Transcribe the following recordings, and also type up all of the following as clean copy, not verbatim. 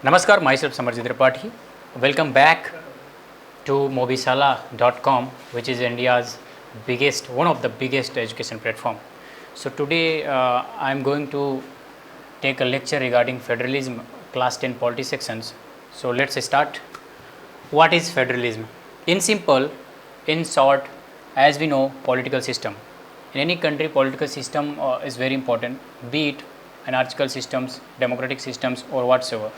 Namaskar, myself Samarjit Tripathi. Welcome back to Mobisala.com, which is India's one of the biggest education platform. So today I am going to take a lecture regarding federalism, class 10 polity sections. So let's start. What is federalism? In simple, in short, as we know, political system. In any country, political system is very important, be it anarchical systems, democratic systems, or whatsoever.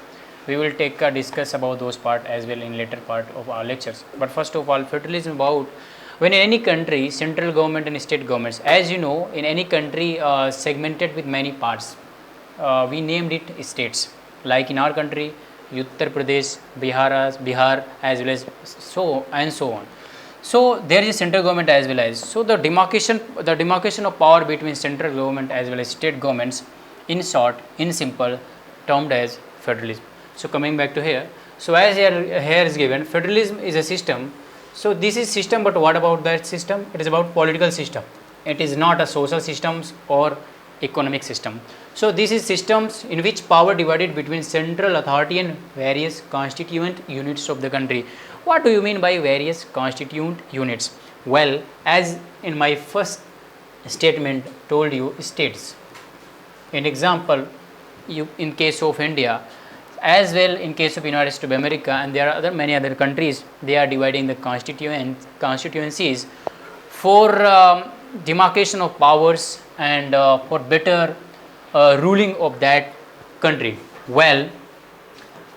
We will discuss about those part as well in later part of our lectures. But first of all, federalism about when in any country, central government and state governments, as you know, in any country segmented with many parts, we named it states. Like in our country, Uttar Pradesh, Bihar, as well as so and so on. So there is a central government as well as, so the demarcation of power between central government as well as state governments, in short, in simple, termed as federalism. So coming back to here, so as here is given, federalism is a system. So this is system, but what about that system? It is about political system. It is not a social systems or economic system. So this is systems in which power divided between central authority and various constituent units of the country. What do you mean by various constituent units? Well, as in my first statement told you, states. In example, in case of India, as well in case of United States of America, and there are many other countries, they are dividing the constituencies for demarcation of powers and for better ruling of that country. Well,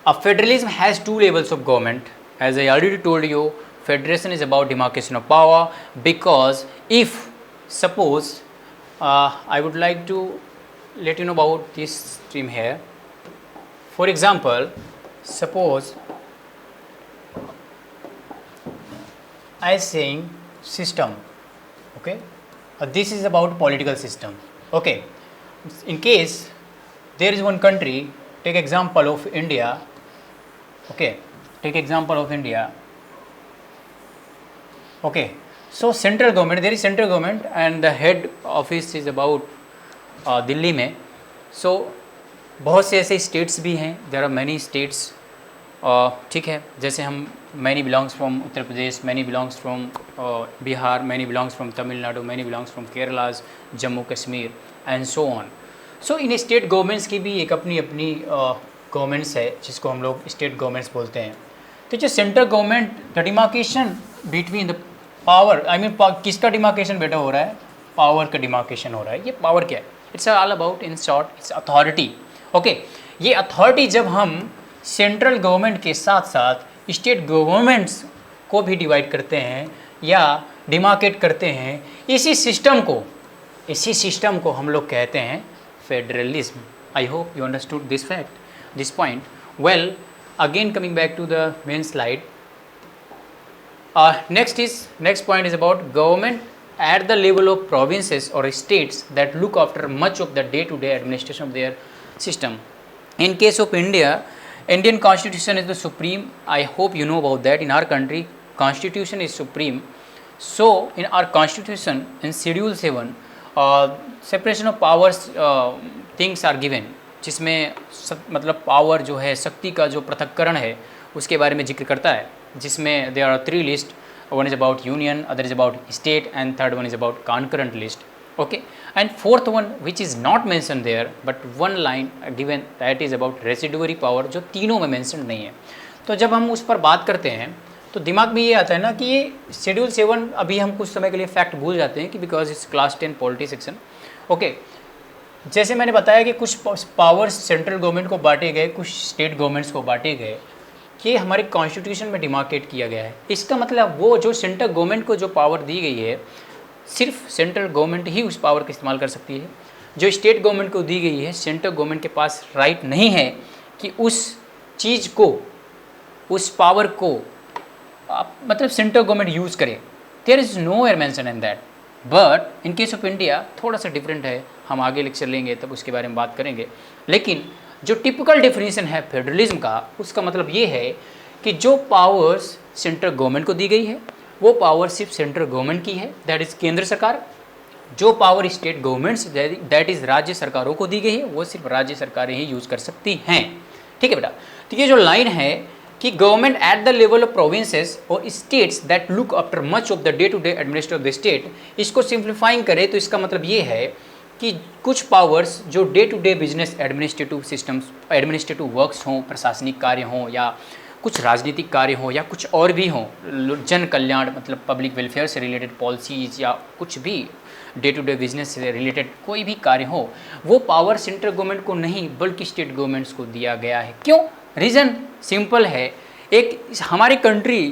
a federalism has two levels of government. As I already told you, federation is about demarcation of power, because if suppose I would like to let you know about this stream here. For example, suppose I am saying system, okay, this is about political system, okay. In case there is one country, take example of India, okay, take example of India, okay. So central government, there is central government and the head office is about Delhi में. सो बहुत से ऐसे states भी हैं, there are many states, ठीक है. जैसे हम many belongs from Uttar Pradesh, many belongs from Bihar, many belongs from Tamil Nadu, many belongs from Kerala's, Jammu Kashmir and so on. So in state governments की भी एक अपनी अपनी गवर्नमेंट्स है जिसको हम लोग स्टेट गवर्नमेंट्स बोलते हैं. तो जो central government, the demarcation between the power, I mean किसका डिमार्केशन बेटा हो रहा है? पावर का डिमार्केशन हो रहा है. ये पावर क्या है? It's all about, in short, it's authority, okay. ये अथॉरिटी जब हम सेंट्रल गवर्नमेंट के साथ साथ स्टेट गवर्नमेंट्स को भी डिवाइड करते हैं या डिमार्केट करते हैं, इसी सिस्टम को हम लोग कहते हैं federalism. I hope you understood this fact, this point. Well, again coming back to the main slide. next point is about government at the level of provinces or states that look after much of the day-to-day administration of their system. In case of India, Indian constitution is the supreme. I hope you know about that. In our country, constitution is supreme. So in our constitution, in schedule 7, separation of powers things are given, जिसमें मतलब power जो है, शक्ति का जो पृथक्करण है उसके बारे में जिक्र करता है, जिसमें there are 3 lists. One is about union, other is about state, and third one is about concurrent list, okay. And fourth one, which is not mentioned there, but one line given, that is about residuary power, जो तीनों में mentioned नहीं है. तो जब हम उस पर बात करते हैं तो दिमाग में ये आता है ना कि ये शेड्यूल 7 अभी हम कुछ समय के लिए फैक्ट भूल जाते हैं कि because it's class 10 polity section, okay. जैसे मैंने बताया कि कुछ पावर्स सेंट्रल गवर्नमेंट को बांटे गए, कुछ स्टेट गवर्नमेंट्स को बांटे गए, ये हमारे कॉन्स्टिट्यूशन में डिमार्केट किया गया है. इसका मतलब वो जो सेंट्रल गवर्नमेंट को जो पावर दी गई है, सिर्फ सेंट्रल गवर्नमेंट ही उस पावर का इस्तेमाल कर सकती है. जो स्टेट गवर्नमेंट को दी गई है, सेंट्रल गवर्नमेंट के पास राइट नहीं है कि उस चीज़ को, उस पावर को मतलब सेंट्रल गवर्नमेंट यूज़ करे. There is nowhere mention in that. But in case of India थोड़ा सा डिफरेंट है. हम आगे लेक्चर लेंगे तब उसके बारे में बात करेंगे. लेकिन जो टिपिकल डेफिनेशन है फेडरलिज्म का, उसका मतलब ये है कि जो पावर्स सेंट्रल गवर्नमेंट को दी गई है वो पावर सिर्फ सेंट्रल गवर्नमेंट की है, दैट इज़ केंद्र सरकार. जो power state governments that is राज्य सरकारों को दी गई है वो सिर्फ राज्य सरकारें ही यूज़ कर सकती हैं. ठीक है बेटा. तो ये जो लाइन है कि government at the level of provinces और states that look after much of the day to day administration of the state, इसको सिंप्लीफाइंग करें तो इसका मतलब ये है कि कुछ पावर्स जो day to day business administrative systems, administrative works हों, प्रशासनिक कार्य हों या कुछ राजनीतिक कार्य हों या कुछ और भी हों, जन कल्याण मतलब पब्लिक वेलफेयर से रिलेटेड पॉलिसीज़ या कुछ भी डे टू डे बिजनेस से रिलेटेड कोई भी कार्य हो, वो पावर सेंट्रल गवर्नमेंट को नहीं बल्कि स्टेट गवर्नमेंट्स को दिया गया है। क्यों? रीज़न सिंपल है। एक हमारी कंट्री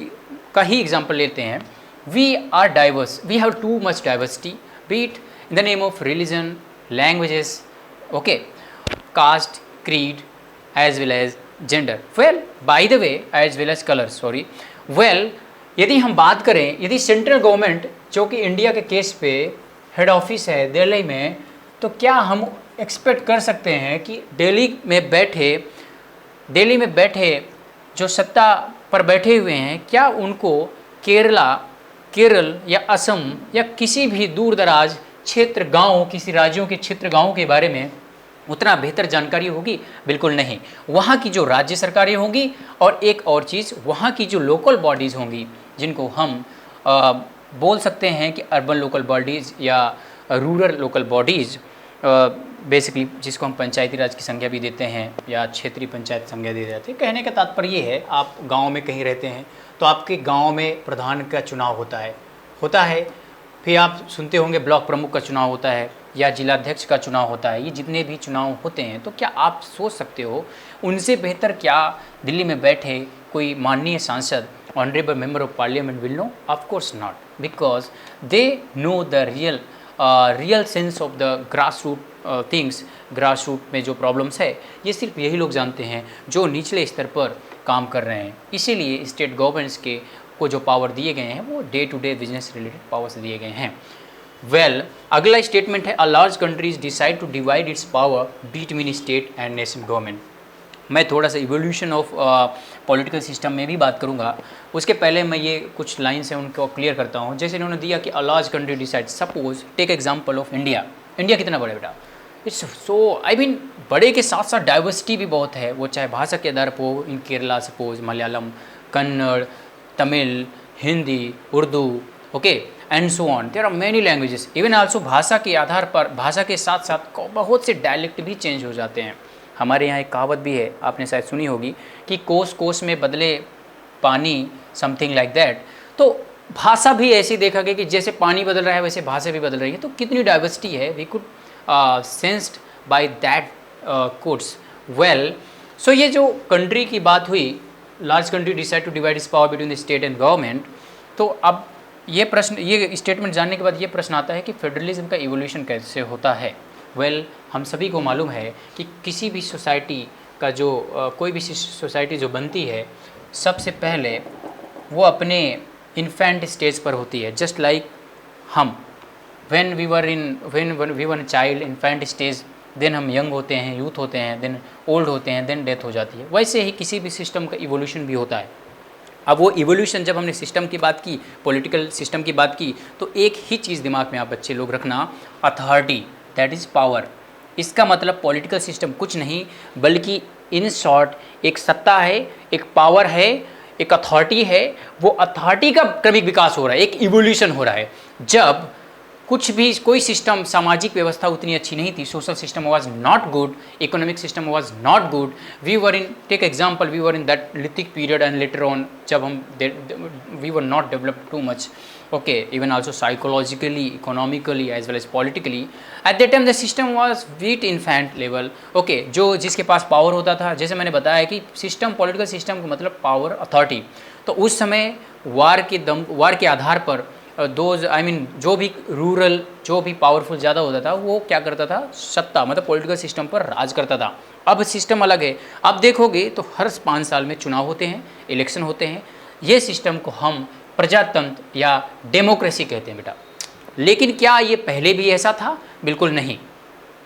का ही एग्जांपल लेते हैं। We are diverse, we have too much diversity, be it in the name of religion, languages, okay, caste, creed as well as gender, well by the way as well as colour, sorry, well यदि हम बात करें, यदि central government जो कि India के case पे head office है दिल्ली में, तो क्या हम एक्सपेक्ट कर सकते हैं कि दिल्ली में बैठे जो सत्ता पर बैठे हुए हैं, क्या उनको केरल या असम या किसी भी दूर दराज क्षेत्र गांव, किसी राज्यों के क्षेत्र गांवों के बारे में उतना बेहतर जानकारी होगी? बिल्कुल नहीं। वहाँ की जो राज्य सरकारें होंगी और एक और चीज़, वहाँ की जो लोकल बॉडीज़ होंगी जिनको हम बोल सकते हैं कि अर्बन लोकल बॉडीज़ या रूरल लोकल बॉडीज़, बेसिकली जिसको हम पंचायती राज की संज्ञा भी देते हैं या क्षेत्रीय पंचायत संज्ञा दे देते हैं। कहने का तात्पर्य ये है, आप गांव में कहीं रहते हैं तो आपके गांव में प्रधान का चुनाव होता है, फिर आप सुनते होंगे ब्लॉक प्रमुख का चुनाव होता है या जिलाध्यक्ष का चुनाव होता है। ये जितने भी चुनाव होते हैं, तो क्या आप सोच सकते हो उनसे बेहतर क्या दिल्ली में बैठे कोई माननीय सांसद, honourable member of parliament will know? Of course not, because they know the real sense of the grass root things. Grass root में जो प्रॉब्लम्स है, ये सिर्फ यही लोग जानते हैं जो निचले स्तर पर काम कर रहे हैं। इसीलिए स्टेट गवर्नमेंट्स को जो पावर दिए गए हैं वो day to day business related powers दिए गए हैं। वेल, अगला स्टेटमेंट है, a large countries decide to divide its power between state and national government. मैं थोड़ा सा इवोल्यूशन ऑफ पॉलिटिकल सिस्टम में भी बात करूंगा। उसके पहले मैं ये कुछ लाइन्स हैं उनको क्लियर करता हूँ। जैसे इन्होंने दिया कि a large country decide, suppose take example of India. India कितना बड़ा बेटा? इट्स सो बड़े के साथ साथ डाइवर्सिटी भी बहुत है, वो चाहे भाषा के आधार पर हो। In Kerala suppose Malayalam, Kannada, Tamil, Hindi, Urdu, okay, and so on, there are many languages. Even also भाषा के आधार पर, भाषा के साथ साथ बहुत से डायलेक्ट भी चेंज हो जाते हैं। हमारे यहाँ एक कहावत भी है, आपने शायद सुनी होगी, कि कोस कोस में बदले पानी, समथिंग लाइक दैट। तो भाषा भी ऐसी देखा गया कि जैसे पानी बदल रहा है वैसे भाषा भी बदल रही है। तो कितनी डाइवर्सिटी है, we could sensed by that quotes. Well, so ये जो कंट्री की बात हुई, large country decide to divide its power between the state and government. तो अब ये स्टेटमेंट जानने के बाद ये प्रश्न आता है कि फेडरलिज्म का इवोल्यूशन कैसे होता है। वेल, हम सभी को मालूम है कि किसी भी सोसाइटी का जो कोई भी सोसाइटी जो बनती है, सबसे पहले वो अपने इन्फेंट स्टेज पर होती है। जस्ट लाइक हम when we were child, infant stage, then हम यंग होते हैं, यूथ होते हैं, देन ओल्ड होते हैं, देन डेथ हो जाती है। वैसे ही किसी भी सिस्टम का इवोल्यूशन भी होता है। अब वो इवोल्यूशन, जब हमने सिस्टम की बात की, पॉलिटिकल सिस्टम की बात की, तो एक ही चीज़ दिमाग में आप बच्चे लोग रखना, अथॉरिटी, दैट इज़ पावर। इसका मतलब पॉलिटिकल सिस्टम कुछ नहीं बल्कि इन शॉर्ट एक सत्ता है, एक पावर है, एक अथॉरिटी है। वो अथॉरिटी का क्रमिक विकास हो रहा है, एक इवोल्यूशन हो रहा है। जब कुछ भी कोई सिस्टम, सामाजिक व्यवस्था उतनी अच्छी नहीं थी, social system was not good, economic system was not good, we were in, take example, we were in that lithic period and later on, जब हम we were not developed too much, okay, even also psychologically, economically as well as politically. At that time the system was with infant level, okay, जो जिसके पास power होता था, जैसे मैंने बताया कि सिस्टम, पॉलिटिकल सिस्टम का मतलब पावर, अथॉरिटी। तो उस समय वार के आधार पर जो भी रूरल, जो भी पावरफुल ज़्यादा होता था, वो क्या करता था, सत्ता मतलब पॉलिटिकल सिस्टम पर राज करता था। अब सिस्टम अलग है। अब देखोगे तो हर 5 साल में चुनाव होते हैं, इलेक्शन होते हैं। ये सिस्टम को हम प्रजातंत्र या डेमोक्रेसी कहते हैं बेटा। लेकिन क्या ये पहले भी ऐसा था? बिल्कुल नहीं।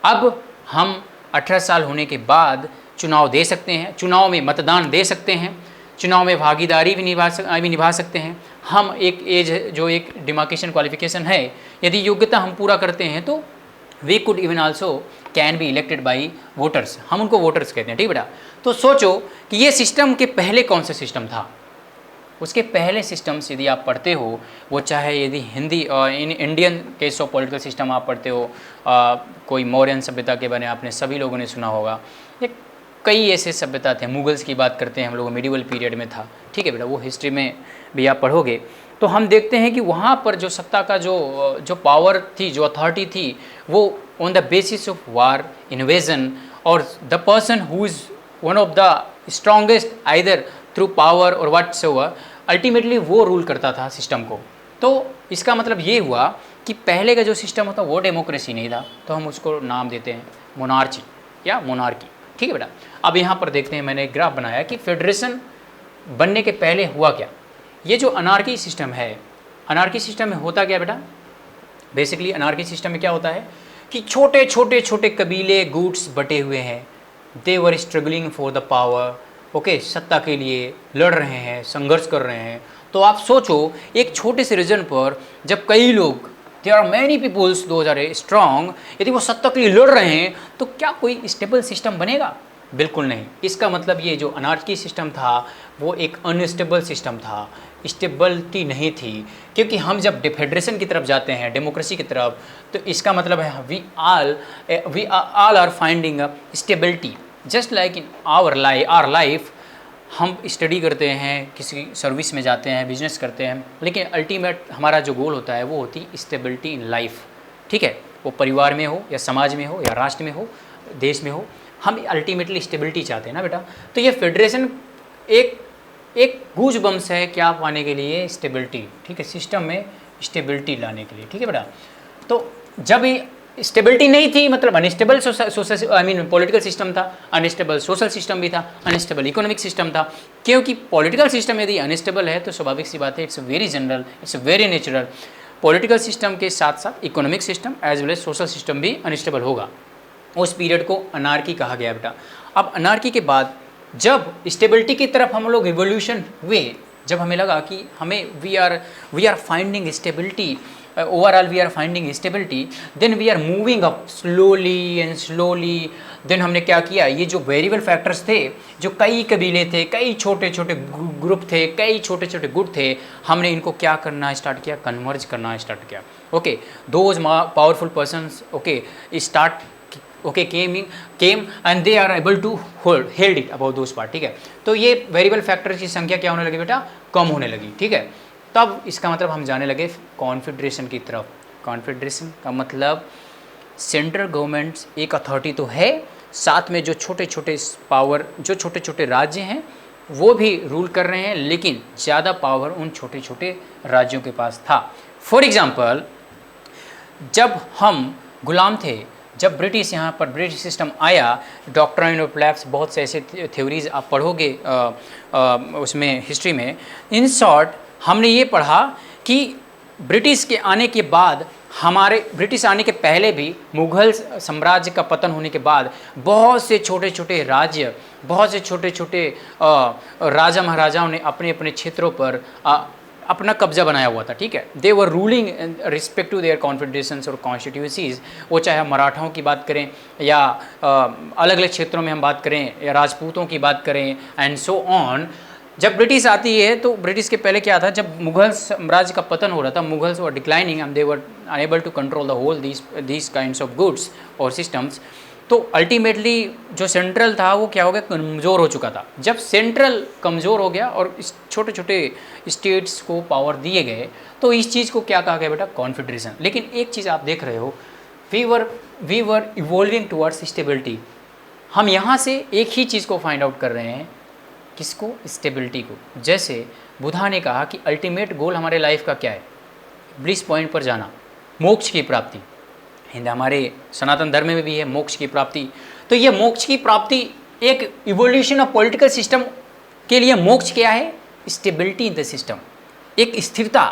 अब हम 18 साल होने के बाद चुनाव दे सकते हैं, चुनाव में मतदान दे सकते हैं, चुनाव में भागीदारी भी निभा सकते हैं। हम एक एज, जो एक डिमार्केशन क्वालिफिकेशन है, यदि योग्यता हम पूरा करते हैं तो we could even also can be elected by voters. हम उनको वोटर्स कहते हैं, ठीक बेटा। तो सोचो कि ये सिस्टम के पहले कौन सा सिस्टम था। उसके पहले सिस्टम्स यदि आप पढ़ते हो, वो चाहे यदि Hindi Indian case of political system आप पढ़ते हो, कोई मौर्यन सभ्यता के बारे में आपने सभी लोगों ने सुना होगा, ये कई ऐसे सभ्यता थे। मुगल्स की बात करते हैं हम लोग, मिडिवल पीरियड में था, ठीक है बेटा, वो हिस्ट्री में भी आप पढ़ोगे तो हम देखते हैं कि वहाँ पर जो सत्ता का जो पावर थी, जो अथॉरिटी थी, वो on the basis of war, invasion, और the person who is one of the strongest either through power और व्हाट से हुआ, अल्टीमेटली वो रूल करता था सिस्टम को। तो इसका मतलब ये हुआ कि पहले का जो सिस्टम होता वो डेमोक्रेसी नहीं था, तो हम उसको नाम देते हैं मोनार्ची या मोनार्की, ठीक है बेटा। अब यहाँ पर देखते हैं, मैंने एक ग्राफ बनाया कि फेडरेशन बनने के पहले हुआ क्या। ये जो अनार्की सिस्टम है, अनार्की सिस्टम में होता क्या बेटा, बेसिकली अनार्की सिस्टम में क्या होता है कि छोटे छोटे छोटे कबीले, गुट्स बटे हुए हैं, they were struggling for the power, okay, सत्ता के लिए लड़ रहे हैं, संघर्ष कर रहे हैं। तो आप सोचो एक छोटे से रीजन पर जब कई लोग, there are many peoples those are strong, यदि वो सत्ता के लिए लड़ रहे हैं तो क्या कोई स्टेबल सिस्टम बनेगा? बिल्कुल नहीं। इसका मतलब ये जो अनार्की सिस्टम था वो एक अनस्टेबल सिस्टम था, स्टेबिलिटी नहीं थी। क्योंकि हम जब फेडरेशन की तरफ जाते हैं, डेमोक्रेसी की तरफ, तो इसका मतलब है we all are finding a stability, just like in our life. हम स्टडी करते हैं, किसी सर्विस में जाते हैं, बिजनेस करते हैं, लेकिन अल्टीमेट हमारा जो गोल होता है वो होती स्टेबिलिटी इन लाइफ, ठीक है। वो परिवार में हो या समाज में हो या राष्ट्र में हो, देश में हो, हम अल्टीमेटली स्टेबिलिटी चाहते हैं ना बेटा। तो ये फेडरेशन एक गूज बम्स है क्या पाने के लिए, स्टेबिलिटी, ठीक है, सिस्टम में स्टेबिलिटी लाने के लिए, ठीक है बेटा। तो जब ये स्टेबिलिटी नहीं थी, मतलब अनस्टेबल पॉलिटिकल सिस्टम था, अनस्टेबल सोशल सिस्टम भी था, अनस्टेबल इकोनॉमिक सिस्टम था। क्योंकि पॉलिटिकल सिस्टम यदि अनस्टेबल है तो स्वाभाविक सी बात है, it's very general, it's very natural, political system के साथ साथ economic system as well as social system भी अनस्टेबल होगा। उस पीरियड को अनार्की कहा गया बेटा। अब अनार्की के बाद जब स्टेबिलिटी की तरफ हम लोग इवोल्यूशन हुए, जब हमें लगा कि हमें we are finding stability, overall we are finding stability, then we are moving up slowly and slowly. Then हमने क्या किया, ये जो वेरिएबल फैक्टर्स थे, जो कई कबीले थे, कई छोटे छोटे ग्रुप थे, कई छोटे छोटे गुट थे, हमने इनको क्या करना स्टार्ट किया, कन्वर्ज करना स्टार्ट किया। Okay, those powerful persons okay start okay came and they are able to held it about those part, ठीक है। तो ये वेरिएबल फैक्टर्स की संख्या क्या होने लगी बेटा, कम होने लगी, ठीक है। तब इसका मतलब हम जाने लगे कॉन्फेडरेशन की तरफ। कॉन्फेडरेशन का मतलब सेंट्रल गवर्नमेंट एक अथॉरिटी तो है, साथ में जो छोटे छोटे पावर, जो छोटे छोटे राज्य हैं वो भी रूल कर रहे हैं, लेकिन ज़्यादा पावर उन छोटे छोटे राज्यों के पास था। फॉर एग्जाम्पल, जब हम गुलाम थे, जब ब्रिटिश यहाँ पर ब्रिटिश सिस्टम आया, डॉक्ट्राइन ऑफ लैप्स, बहुत से ऐसे थ्योरीज आप पढ़ोगे उसमें हिस्ट्री में। इन शॉर्ट हमने ये पढ़ा कि ब्रिटिश के आने के बाद, हमारे ब्रिटिश आने के पहले भी, मुगल साम्राज्य का पतन होने के बाद बहुत से छोटे छोटे राज्य, बहुत से छोटे छोटे राजा महाराजाओं ने अपने अपने क्षेत्रों पर अपना कब्जा बनाया हुआ था, ठीक है। They were ruling respect to their confederations और कॉन्स्टिट्यूंसीज। वो चाहे हम मराठाओं की बात करें या अलग अलग क्षेत्रों में हम बात करें या राजपूतों की बात करें एंड सो ऑन। जब ब्रिटिश आती है तो ब्रिटिश के पहले क्या था, जब मुगल साम्राज्य का पतन हो रहा था, Mughals were declining and they were unable to control the whole these kinds of goods और सिस्टम्स। तो अल्टीमेटली जो सेंट्रल था वो क्या हो गया, कमज़ोर हो चुका था। जब सेंट्रल कमज़ोर हो गया और इस छोटे छोटे स्टेट्स को पावर दिए गए, तो इस चीज़ को क्या कहा गया बेटा, कॉन्फेडरेशन। लेकिन एक चीज़ आप देख रहे हो, we were evolving towards stability. हम यहाँ से एक ही चीज़ को फाइंड आउट कर रहे हैं, किसको, स्टेबिलिटी को। जैसे बुद्धा ने कहा कि अल्टीमेट गोल हमारे लाइफ का क्या है, ब्लिस पॉइंट पर जाना, मोक्ष की प्राप्ति। हमारे सनातन धर्म में भी है मोक्ष की प्राप्ति। तो ये मोक्ष की प्राप्ति, एक इवोल्यूशन ऑफ पॉलिटिकल सिस्टम के लिए मोक्ष क्या है, स्टेबिलिटी इन द सिस्टम, एक स्थिरता।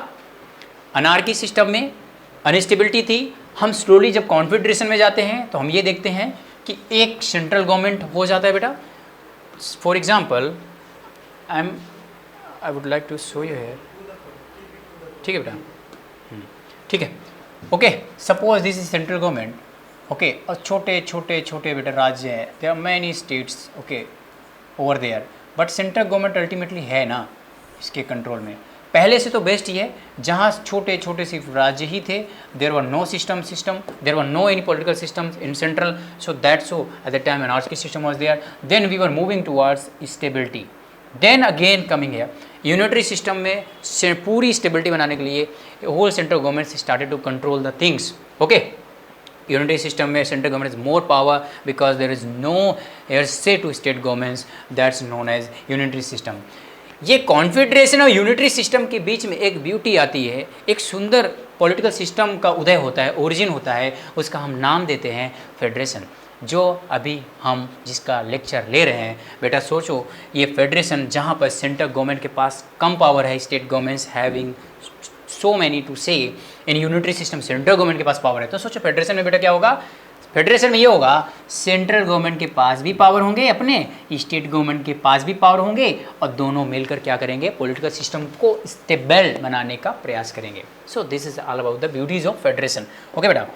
अनार्की सिस्टम में अनस्टेबिलिटी थी। हम स्लोली जब कॉन्फेडरेशन में जाते हैं तो हम ये देखते हैं कि एक सेंट्रल गवर्नमेंट हो जाता है बेटा। For example, I would like to show you here, ठीक है बेटा, ठीक है, okay. Suppose this is central government, okay, और छोटे छोटे छोटे बेटा राज्य हैं, there are many states, okay, over there, but central government ultimately है ना इसके कंट्रोल में। पहले से तो बेस्ट ही है, जहाँ छोटे छोटे सिर्फ राज्य ही थे, there were no system, there were no any political system in central, so that so at the time anarchy system was there, then we were moving towards stability, then again coming here unitary system में पूरी stability बनाने के लिए whole central government started to control the things. Okay, unitary system में central government is more power because there is no air say to state governments, that's known as unitary system. ये confederation और unitary system के बीच में एक beauty आती है, एक सुंदर पॉलिटिकल सिस्टम का उदय होता है, ओरिजिन होता है, उसका हम नाम देते हैं फेडरेशन। जो अभी हम जिसका लेक्चर ले रहे हैं, बेटा सोचो ये फेडरेशन जहाँ पर सेंट्रल गवर्नमेंट के पास कम पावर है, state governments having so many to say, in unitary system central government के पास पावर है, तो सोचो फेडरेशन में बेटा क्या होगा, फेडरेशन में ये होगा सेंट्रल गवर्नमेंट के पास भी पावर होंगे अपने, स्टेट गवर्नमेंट के पास भी पावर होंगे, और दोनों मिलकर क्या करेंगे, पॉलिटिकल सिस्टम को स्टेबल बनाने का प्रयास करेंगे। So this is all about the beauties of federation. Okay बेटा,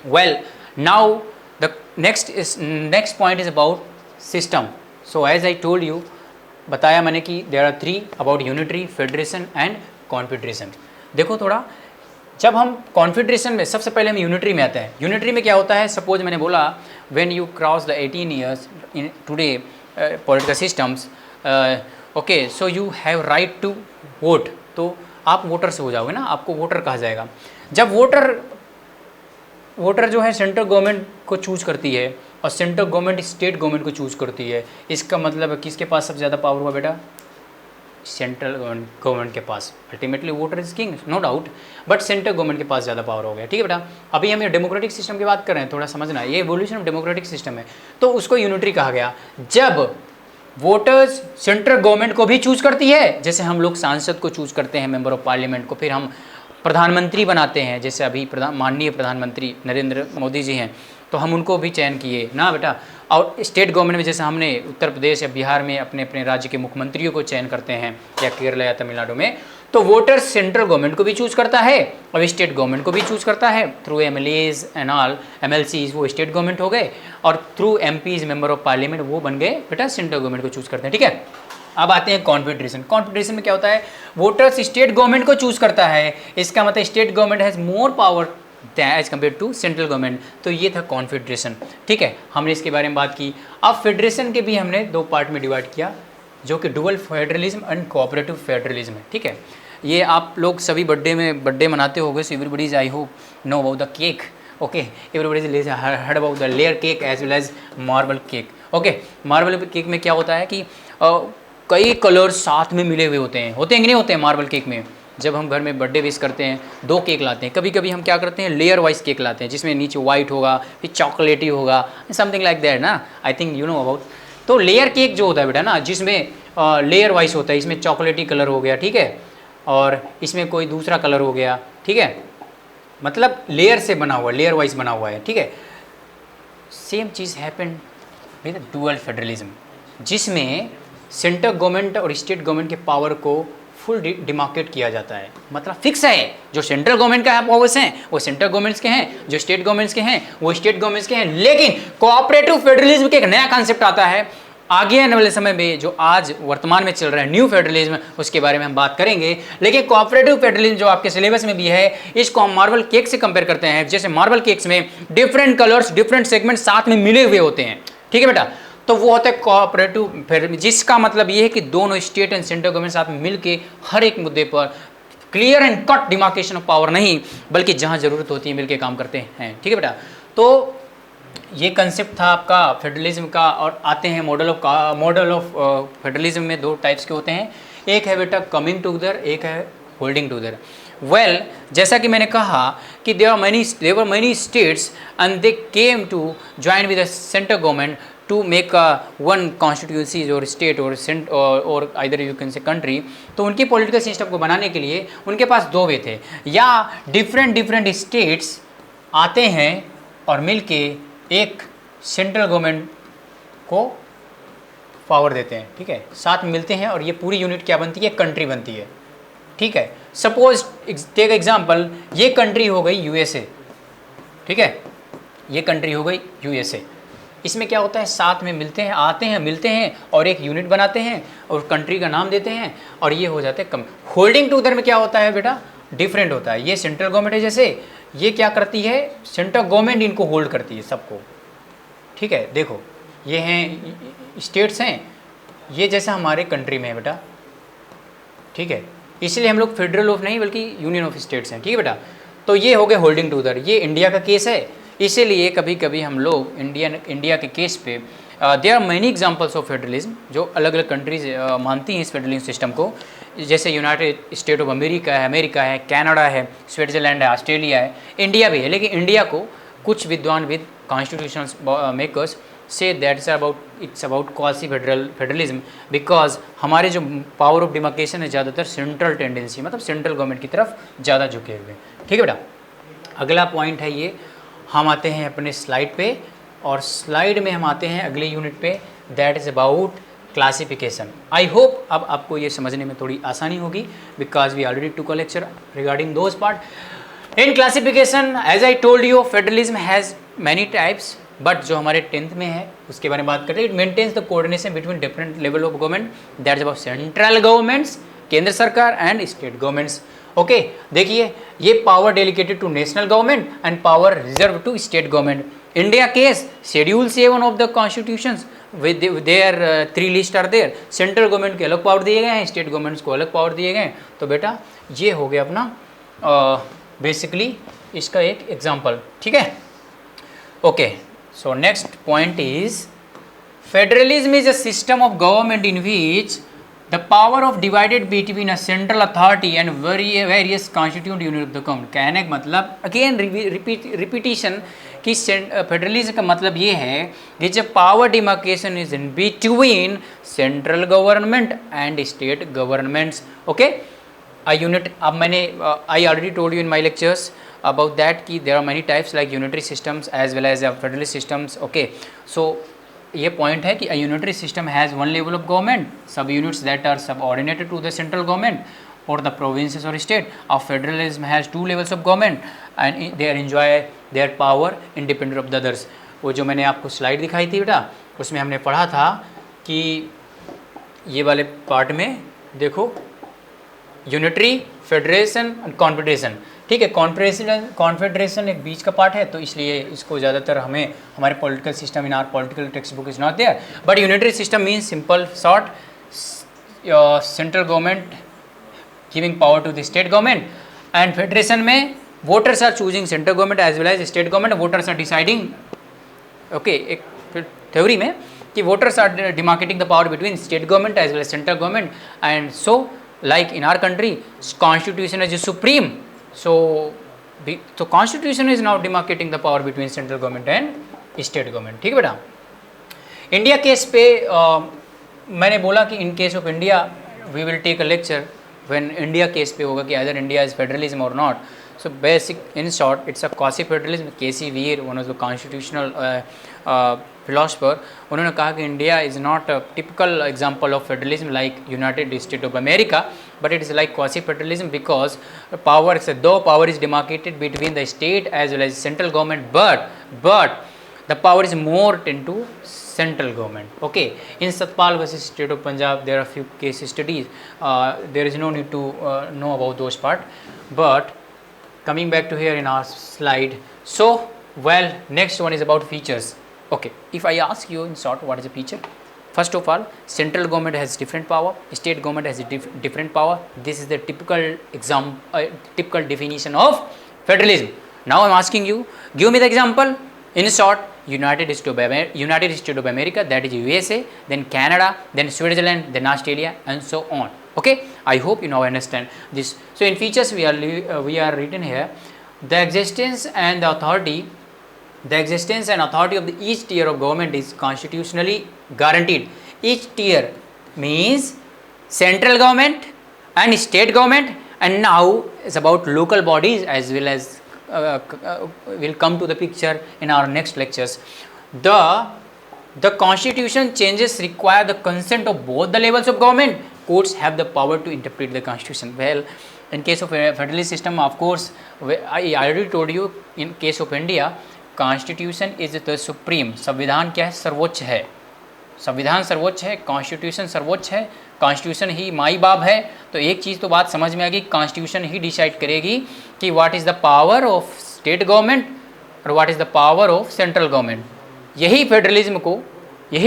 well now the next point is about system. So as I told you, बताया मैंने कि there are 3 about unitary, federation and confederation. देखो थोड़ा, जब हम कॉन्फेडरेशन में, सबसे पहले हम यूनिटरी में आते हैं। यूनिटरी में क्या होता है, सपोज मैंने बोला when you cross the 18 years in today political systems, okay, so you have right to vote, तो आप वोटर से हो जाओगे ना, आपको वोटर कहा जाएगा। जब वोटर जो है सेंट्रल गवर्नमेंट को चूज करती है और सेंट्रल गवर्नमेंट स्टेट गवर्नमेंट को चूज करती है, इसका मतलब किसके पास सबसे ज़्यादा पावर हुआ बेटा, सेंट्रल गवर्नमेंट के पास। Ultimately voter is king, no doubt, but central government के पास ज़्यादा पावर हो गया। ठीक है बेटा, अभी हम ये डेमोक्रेटिक सिस्टम की बात कर रहे हैं, थोड़ा समझना, ये एवोल्यूशन ऑफ डेमोक्रेटिक सिस्टम है, तो उसको यूनिटरी कहा गया। जब वोटर्स सेंट्रल गवर्नमेंट को भी चूज करती है, जैसे हम लोग सांसद को चूज करते हैं, मेंबर ऑफ पार्लियामेंट को, फिर हम प्रधानमंत्री बनाते हैं, जैसे अभी माननीय प्रधानमंत्री नरेंद्र मोदी जी हैं, तो हम उनको भी चयन किए ना बेटा। और स्टेट गवर्नमेंट में जैसे हमने उत्तर प्रदेश या बिहार में अपने अपने राज्य के मुख्यमंत्रियों को चयन करते हैं, या केरला या तमिलनाडु में, तो वोटर सेंट्रल गवर्नमेंट को भी चूज करता है और स्टेट गवर्नमेंट को भी चूज करता है through MLAs and all. MLCs वो स्टेट गवर्नमेंट हो गए, और through MPs member of parliament वो बन गए बेटा सेंट्रल गवर्नमेंट को चूज करते हैं। ठीक है, अब आते हैं कॉन्फेडरेशन। कॉन्फेडरेशन में क्या होता है, वोटर्स स्टेट गवर्नमेंट को चूज करता है, इसका मतलब state government has more power as compare to central government. तो ये था कॉन्फेडरेशन। ठीक है, हमने इसके बारे में बात की। अब फेडरेशन के भी हमने 2 पार्ट में डिवाइड किया, जो कि dual federalism and cooperative federalism है। ठीक है, ये आप लोग सभी बर्थडे मनाते होंगे, so everybody's I hope know about the cake. Okay, everybody's heard about the layer cake as well as marble cake. Okay, marble cake में क्या होता है कि कई कलर्स साथ में मिले हुए होते हैं कि नहीं होते हैं मार्बल केक में। जब हम घर में बर्थडे विश करते हैं, 2 केक लाते हैं, कभी कभी हम क्या करते हैं, लेयर वाइज केक लाते हैं, जिसमें नीचे वाइट होगा, फिर चॉकलेटी होगा, समथिंग लाइक दैट ना, I think you know about. तो लेयर केक जो होता है बेटा ना, जिसमें लेयर वाइज होता है, इसमें चॉकलेटी कलर हो गया, ठीक है, और इसमें कोई दूसरा कलर हो गया, ठीक है, मतलब लेयर से बना हुआ, लेयर वाइज बना हुआ है। ठीक है, same cheese happen with dual federalism, जिसमें सेंट्रल गवर्नमेंट और स्टेट गवर्नमेंट के पावर को फुल डिमार्केट किया जाता है, मतलब फिक्स है। जो सेंट्रल गवर्नमेंट का पावर्स हैं वो सेंट्रल गवर्नमेंट्स के हैं, जो स्टेट गवर्नमेंट्स के हैं वो स्टेट गवर्नमेंट्स के हैं। लेकिन कोऑपरेटिव फेडरलिज्म के एक नया कॉन्सेप्ट आता है आगे आने वाले समय में, जो आज वर्तमान में चल रहा है न्यू फेडरलिज्म, उसके बारे में हम बात करेंगे। लेकिन कोऑपरेटिव फेडरलिज्म जो आपके सिलेबस में भी है, इसको हम मार्बल केक से कंपेयर करते हैं। जैसे मार्बल केक्स में डिफरेंट कलर्स, डिफरेंट सेगमेंट साथ में मिले हुए होते हैं। ठीक है बेटा, तो वो होता है कोऑपरेटिव फेडरलिज्म, जिसका मतलब ये है कि दोनों स्टेट एंड सेंट्रल गवर्नमेंट साथ में मिलके हर एक मुद्दे पर clear and cut demarcation of power नहीं, बल्कि जहां जरूरत होती है मिलके काम करते हैं। ठीक है बेटा, तो ये कंसेप्ट था आपका फेडरलिज्म का। और आते हैं मॉडल ऑफ फेडरलिज्म में 2 टाइप्स के होते हैं, एक है बेटा कमिंग टुगेदर, एक है होल्डिंग टुगेदर। वेल, जैसा कि मैंने कहा कि there were many states and they came to join with the central government to make one constituencies or state or either you can say country। तो उनकी पॉलिटिकल सिस्टम को बनाने के लिए उनके पास 2 वे थे, या डिफरेंट स्टेट्स आते हैं और मिलके एक सेंट्रल गवर्नमेंट को पावर देते हैं। ठीक है, साथ में मिलते हैं और ये पूरी यूनिट क्या बनती है, कंट्री बनती है। ठीक है, सपोज टेक एग्जाम्पल, ये कंट्री हो गई यूएसए। ठीक है, ये कंट्री हो गई यूएसए। इसमें क्या होता है, साथ में मिलते हैं, आते हैं, मिलते हैं और एक यूनिट बनाते हैं और कंट्री का नाम देते हैं और ये हो जाते हैं कम। होल्डिंग टूगेदर में क्या होता है बेटा, डिफरेंट होता है। ये सेंट्रल गवर्नमेंट है, जैसे ये क्या करती है, सेंट्रल गवर्नमेंट इनको होल्ड करती है सबको, ठीक है। देखो ये हैं स्टेट्स हैं, ये जैसा हमारे कंट्री में है बेटा, ठीक है, इसलिए हम लोग फेडरल ऑफ नहीं बल्कि यूनियन ऑफ स्टेट्स हैं, ठीक है बेटा। तो ये हो गए होल्डिंग टूगेदर, ये इंडिया का केस है, इसीलिए कभी कभी हम लोग इंडिया के केस पे there are many examples of federalism, जो अलग अलग कंट्रीज मानती हैं इस फेडरलिज्म सिस्टम को, जैसे यूनाइटेड स्टेट ऑफ अमेरिका है, कनाडा है, स्विट्जरलैंड है, ऑस्ट्रेलिया है, इंडिया भी है। लेकिन इंडिया को कुछ विद्वान with constitutional makers say that it's about quasi federalism, because हमारे जो पावर ऑफ डिमार्केशन है ज़्यादातर सेंट्रल टेंडेंसी, मतलब सेंट्रल गवर्नमेंट की तरफ ज़्यादा झुके हुए, ठीक है बेटा। अगला पॉइंट है ये, हम आते हैं अपने स्लाइड पे और स्लाइड में हम आते हैं अगले यूनिट पे, that is about classification. I hope अब आपको ये समझने में थोड़ी आसानी होगी, because we already took a lecture regarding those part. In classification as I told you, federalism has many types, but जो हमारे 10th में है उसके बारे में बात करते हैं। It maintains the coordination between different level of government, that is about central governments, केंद्र सरकार, एंड स्टेट गवर्नमेंट्स। ओके, देखिए ये power delegated to national government and power reserve to state government. India case schedule 7 of the constitution with their 3 list are there. Central government के अलग power दिए गए हैं, state governments को अलग power दिए गए हैं। तो बेटा ये हो गया अपना बेसिकली इसका एक एग्जाम्पल, ठीक है। Okay, so next point is federalism is a system of government in which the power of divided between a central authority and various constituent unit of the government। कहने का मतलब अगेन रिपीटिशन कि federalism का मतलब ये है कि जब power demarcation is in between central government and state governments. Okay, a unit, अब मैंने I already told you in my lectures about that कि there are many types like unitary systems as well as federalist systems। okay, so ये point है कि a unitary system has one level of government, sub units that are subordinated to the central government or the provinces or state। a federalism has 2 levels of government and they enjoy their power independent of the others। वो जो मैंने आपको slide दिखाई थी बेटा, उसमें हमने पढ़ा था कि ये वाले पार्ट में देखो यूनिटरी, फेडरेशन एंड कॉन्फेडरेशन, ठीक है। कॉन्फेडरेशन एक बीच का पार्ट है, तो इसलिए इसको ज़्यादातर हमें हमारे political system in our political text book is not there, but unitary system means simple short, central government giving power to the state government, and federation में voters are choosing central government as well as state government, voters are deciding. Okay, एक theory में कि voters are demarcating the power between state government as well as central government, and so like in our country constitution is supreme, so constitution is now demarcating the power between central government and state government, ठीक है बेटा। India case पे मैंने बोला कि in case of India we will take a lecture when India case पे होगा कि either इंडिया इज फेडरलिज्म और not. So basic in short it's a quasi federalism. K C Wheare, one of the constitutional philosopher, उन्होंने कहा कि India is not a typical example of federalism like United State of America, but it is like quasi federalism because power दो power is demarcated between the state as well as central government, but the power is more tend to central government। okay, in Satpal versus state of Punjab there are few case studies, there is no need to know about those part, but coming back to here in our slide, so well next one is about features। okay, if I ask you in short what is a feature, first of all central government has different power, state government has a different power, this is the typical definition of federalism। now I'm asking you, give me the example in short। United States of America, that is USA, then Canada, then Switzerland, then Australia, and so on। okay, I hope you now understand this। so in features we are written here the existence and authority of the each tier of government is constitutionally guaranteed। each tier means central government and state government, and now it's about local bodies as well as will come to the picture in our next lectures। the constitution changes require the consent of both the levels of government। courts have the power to interpret the constitution। well, in case of a federalist system, of course I already told you in case of India constitution is the supreme, संविधान क्या है, सर्वोच्च है, संविधान सर्वोच्च है, constitution सर्वोच्च है, कॉन्स्टिट्यूशन ही माई बाप है। तो एक चीज़ तो बात समझ में आ गई, कॉन्स्टिट्यूशन ही डिसाइड करेगी कि what is the power of state government और what is the power of central government. यही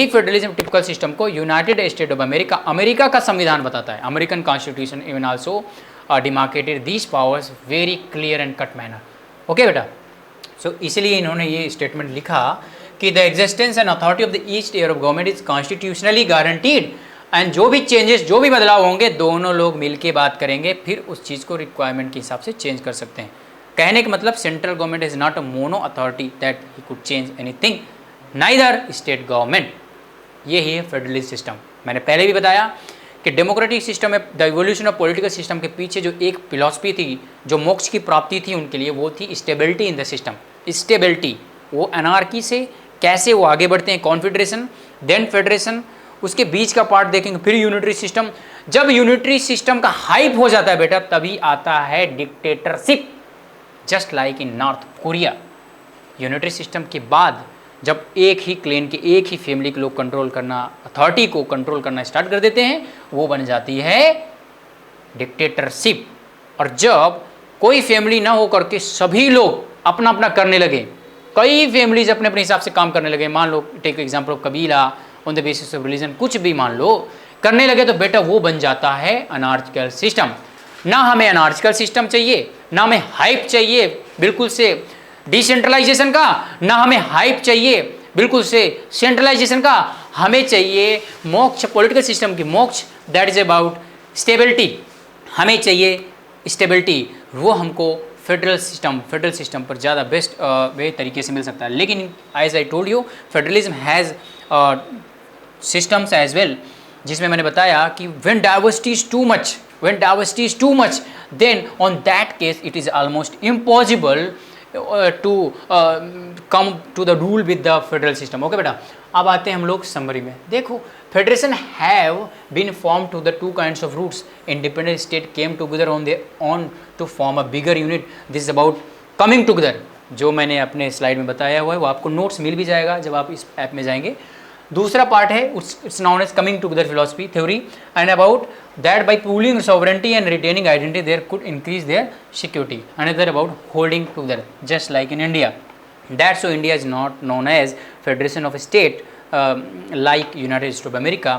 फेडरलिज्म टिपिकल सिस्टम को United State of America, America का संविधान बताता है। American constitution even also demarcated these powers very clear and cut manner. Okay बेटा, so इसलिए इन्होंने ये स्टेटमेंट लिखा कि the existence and authority of the each layer of government is constitutionally guaranteed and जो भी चेंजेस, जो भी बदलाव होंगे, दोनों लोग मिलके बात करेंगे, फिर उस चीज़ को रिक्वायरमेंट के हिसाब से चेंज कर सकते हैं। कहने का मतलब central government is not a mono authority that he could change anything, neither state government. ये ही है फेडरलिस्ट सिस्टम। मैंने पहले भी बताया कि डेमोक्रेटिक सिस्टम में the evolution of political system के पीछे जो एक फिलॉसफी थी, जो मोक्ष की प्राप्ति थी उनके लिए, वो थी stability in the system. Stability, वो एनार्की से कैसे वो आगे बढ़ते हैं, कॉन्फेडरेशन देन फेडरेशन, उसके बीच का पार्ट देखेंगे, फिर यूनिटरी सिस्टम। जब यूनिटरी सिस्टम का हाइप हो जाता है बेटा, तभी आता है डिक्टेटरशिप, जस्ट लाइक इन नॉर्थ कोरिया। यूनिटरी सिस्टम के बाद जब एक ही क्लेन के, एक ही फैमिली के लोग कंट्रोल करना, अथॉरिटी को कंट्रोल करना स्टार्ट कर देते हैं, वो बन जाती है डिक्टेटरशिप। और जब कोई फैमिली ना हो करके सभी लोग अपना अपना करने लगे, कई फैमिलीज अपने अपने हिसाब से काम करने लगे, मान लो टेक एग्जाम्पल ऑफ कबीला, on the basis of religion, कुछ भी मान लो करने लगे, तो बेटा वो बन जाता है अनार्किकल सिस्टम। ना हमें अनार्किकल सिस्टम चाहिए, ना हमें हाइप चाहिए बिल्कुल से डिसेंट्रलाइजेशन का, ना हमें हाइप चाहिए बिल्कुल से सेंट्रलाइजेशन का। हमें चाहिए मोक्ष, पॉलिटिकल सिस्टम की मोक्ष, दैट इज अबाउट स्टेबिलिटी। हमें चाहिए स्टेबिलिटी, वो हमको फेडरल सिस्टम पर ज़्यादा बेस्ट वे तरीके से मिल सकता है। लेकिन as I told you, federalism has systems as well, जिसमें मैंने बताया कि when diversity is too much then on that case it is almost impossible to come to the rule with the federal system. Okay बेटा, अब आते हैं हम लोग समरी में। देखो, federation have been form to the two kinds of routes, independent state came together on to form a bigger unit, this is about coming together. जो मैंने अपने स्लाइड में बताया हुआ है वो आपको नोट्स मिल भी जाएगा जब आप इस ऐप में जाएंगे। दूसरा पार्ट है, it's known as coming together philosophy theory, and about that by pooling sovereignty and retaining identity they could increase their security, another about holding together just like in India. That's so India is not known as Federation of State like United States of America,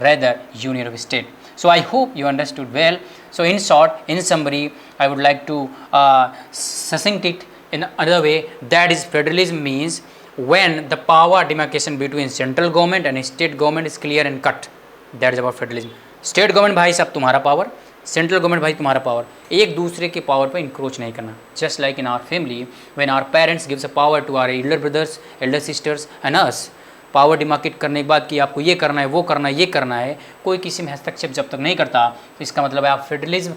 rather Union of State. So I hope you understood well. So in short, in summary, I would like to succinct it in another way. That is, federalism means when the power demarcation between central government and state government is clear and cut. That is about federalism. State government भाई साहब तुम्हारा power, central government भाई तुम्हारा power, एक दूसरे के power पर encroach नहीं करना। Just like in our family, when our parents gives a power to our elder brothers, elder sisters and us, power demarcate करने के बाद कि आपको ये करना है, वो करना है, ये करना है, कोई किसी में हस्तक्षेप जब तक नहीं करता, तो इसका मतलब है आप फेडरलिज्म